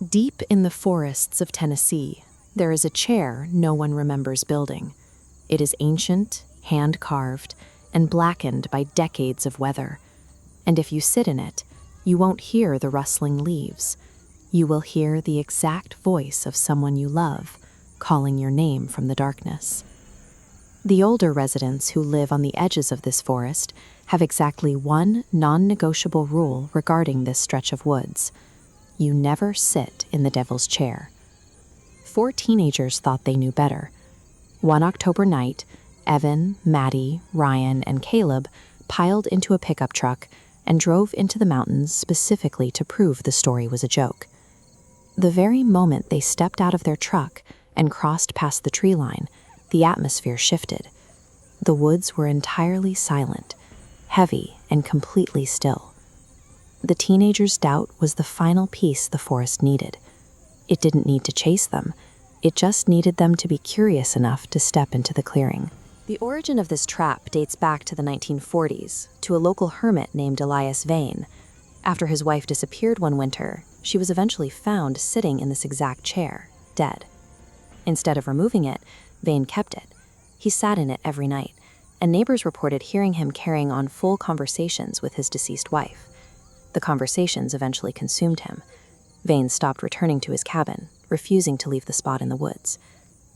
Deep in the forests of Tennessee, there is a chair no one remembers building. It is ancient, hand-carved, and blackened by decades of weather. And if you sit in it, you won't hear the rustling leaves. You will hear the exact voice of someone you love, calling your name from the darkness. The older residents who live on the edges of this forest have exactly one non-negotiable rule regarding this stretch of woods. You never sit in the devil's chair. 4 teenagers thought they knew better. One October night, Evan, Maddie, Ryan, and Caleb piled into a pickup truck and drove into the mountains specifically to prove the story was a joke. The very moment they stepped out of their truck and crossed past the tree line, the atmosphere shifted. The woods were entirely silent, heavy and completely still. The teenagers' doubt was the final piece the forest needed. It didn't need to chase them. It just needed them to be curious enough to step into the clearing. The origin of this trap dates back to the 1940s, to a local hermit named Elias Vane. After his wife disappeared one winter, she was eventually found sitting in this exact chair, dead. Instead of removing it, Vane kept it. He sat in it every night, and neighbors reported hearing him carrying on full conversations with his deceased wife. The conversations eventually consumed him. Vane stopped returning to his cabin, refusing to leave the spot in the woods.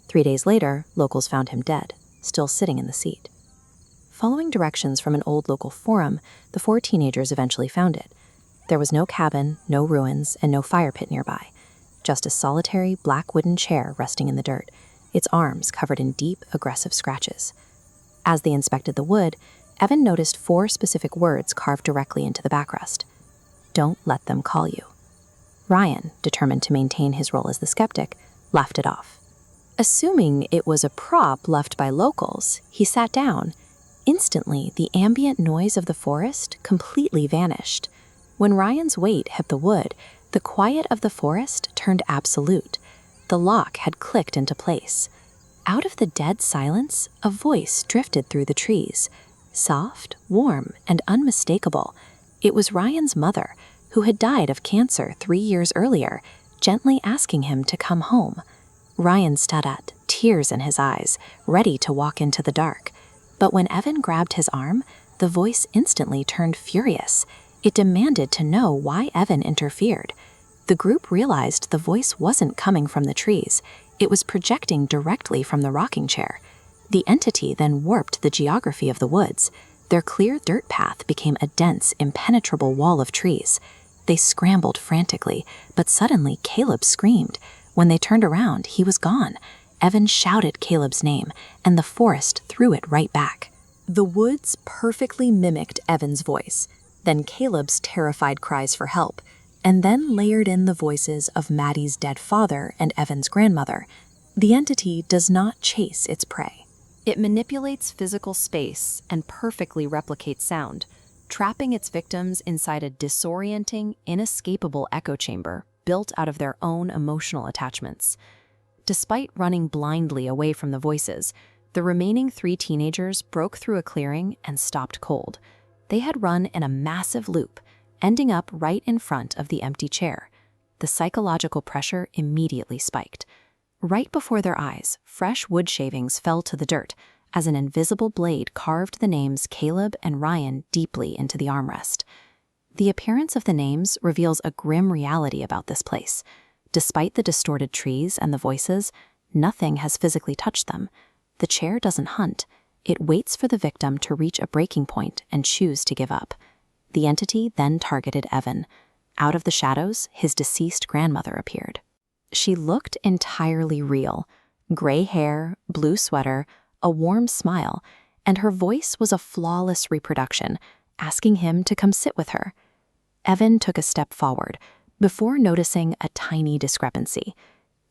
3 days later, locals found him dead, still sitting in the seat. Following directions from an old local forum, the 4 teenagers eventually found it. There was no cabin, no ruins, and no fire pit nearby. Just a solitary black wooden chair resting in the dirt, its arms covered in deep, aggressive scratches. As they inspected the wood, Evan noticed 4 specific words carved directly into the backrest. Don't let them call you. Ryan, determined to maintain his role as the skeptic, laughed it off. Assuming it was a prop left by locals, he sat down. Instantly, the ambient noise of the forest completely vanished. When Ryan's weight hit the wood, the quiet of the forest turned absolute. The lock had clicked into place. Out of the dead silence, a voice drifted through the trees. Soft, warm, and unmistakable. It was Ryan's mother, who had died of cancer 3 years earlier, gently asking him to come home. Ryan stood up, tears in his eyes, ready to walk into the dark. But when Evan grabbed his arm, the voice instantly turned furious. It demanded to know why Evan interfered. The group realized the voice wasn't coming from the trees. It was projecting directly from the rocking chair. The entity then warped the geography of the woods. Their clear dirt path became a dense, impenetrable wall of trees. They scrambled frantically, but suddenly Caleb screamed. When they turned around, he was gone. Evan shouted Caleb's name, and the forest threw it right back. The woods perfectly mimicked Evan's voice, then Caleb's terrified cries for help, and then layered in the voices of Maddie's dead father and Evan's grandmother. The entity does not chase its prey. It manipulates physical space and perfectly replicates sound, trapping its victims inside a disorienting, inescapable echo chamber built out of their own emotional attachments. Despite running blindly away from the voices, the remaining 3 teenagers broke through a clearing and stopped cold. They had run in a massive loop, ending up right in front of the empty chair. The psychological pressure immediately spiked. Right before their eyes, fresh wood shavings fell to the dirt as an invisible blade carved the names Caleb and Ryan deeply into the armrest. The appearance of the names reveals a grim reality about this place. Despite the distorted trees and the voices, nothing has physically touched them. The chair doesn't hunt. It waits for the victim to reach a breaking point and choose to give up. The entity then targeted Evan. Out of the shadows, his deceased grandmother appeared. She looked entirely real. Gray hair, blue sweater, a warm smile, and her voice was a flawless reproduction, asking him to come sit with her. Evan took a step forward, before noticing a tiny discrepancy.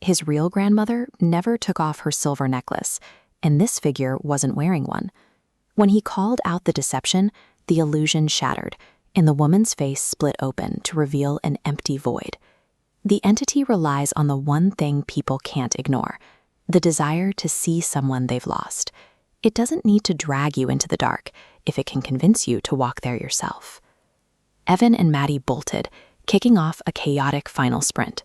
His real grandmother never took off her silver necklace, and this figure wasn't wearing one. When he called out the deception, the illusion shattered, and the woman's face split open to reveal an empty void. The entity relies on the one thing people can't ignore, the desire to see someone they've lost. It doesn't need to drag you into the dark if it can convince you to walk there yourself. Evan and Maddie bolted, kicking off a chaotic final sprint.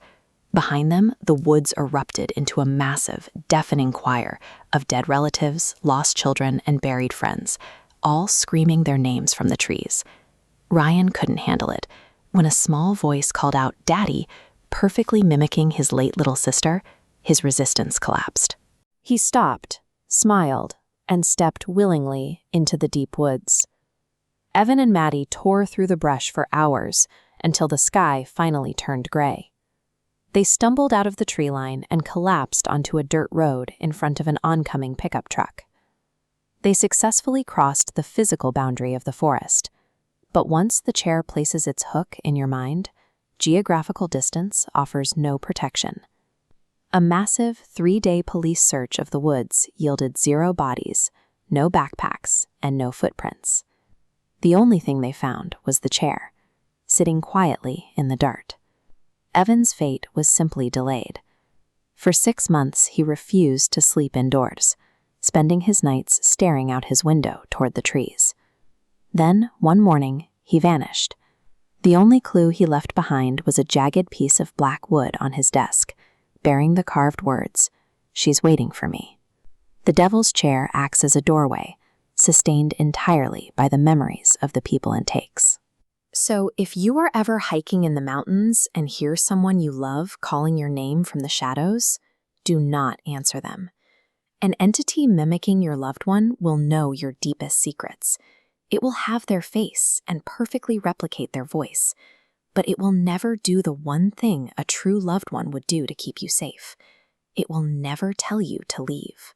Behind them, the woods erupted into a massive, deafening choir of dead relatives, lost children, and buried friends, all screaming their names from the trees. Ryan couldn't handle it. When a small voice called out, "Daddy," perfectly mimicking his late little sister, his resistance collapsed. He stopped, smiled, and stepped willingly into the deep woods. Evan and Maddie tore through the brush for hours until the sky finally turned gray. They stumbled out of the tree line and collapsed onto a dirt road in front of an oncoming pickup truck. They successfully crossed the physical boundary of the forest. But once the chair places its hook in your mind, geographical distance offers no protection. A massive 3-day police search of the woods yielded 0 bodies, no backpacks, and no footprints. The only thing they found was the chair, sitting quietly in the dirt. Evan's fate was simply delayed. For 6 months, he refused to sleep indoors, spending his nights staring out his window toward the trees. Then, one morning, he vanished. The only clue he left behind was a jagged piece of black wood on his desk, bearing the carved words, "She's waiting for me." The Devil's Chair acts as a doorway, sustained entirely by the memories of the people it takes. So, if you are ever hiking in the mountains and hear someone you love calling your name from the shadows, do not answer them. An entity mimicking your loved one will know your deepest secrets. It will have their face and perfectly replicate their voice, but it will never do the one thing a true loved one would do to keep you safe. It will never tell you to leave.